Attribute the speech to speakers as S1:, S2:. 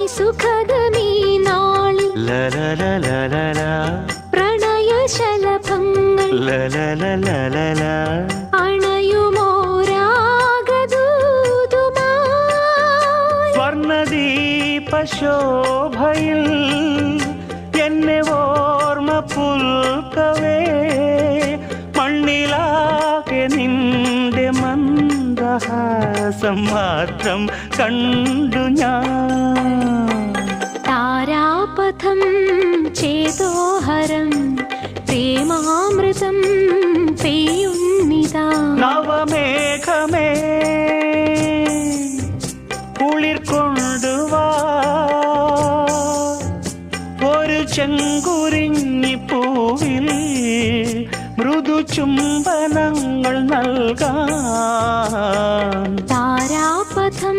S1: സുഖദമീ നാളിൽ പ്രണയശലഭങ്ങൾ അണയുമോരാഗദൂതുമായി
S2: സ്വർണദീപശോഭയിൽ എന്നെ ഓർമ്മ പുൽക്കവേ മണ്ണിലാകെ നിന്റെ മന്ദഹാസം മാത്രം കണ്ടു ഞാൻ.
S1: താരാപഥം ചേതോഹരം പ്രേമാമൃതം പെയ്യുന്നിതാ.
S2: നവമേഘമേ കുളിർ കൊണ്ടുവാ ഒരു ചെങ്കുരിഞ്ഞി പൂവിൽ മൃദു ചുംബനങ്ങൾ നൽകാൻ.
S1: താരാപഥം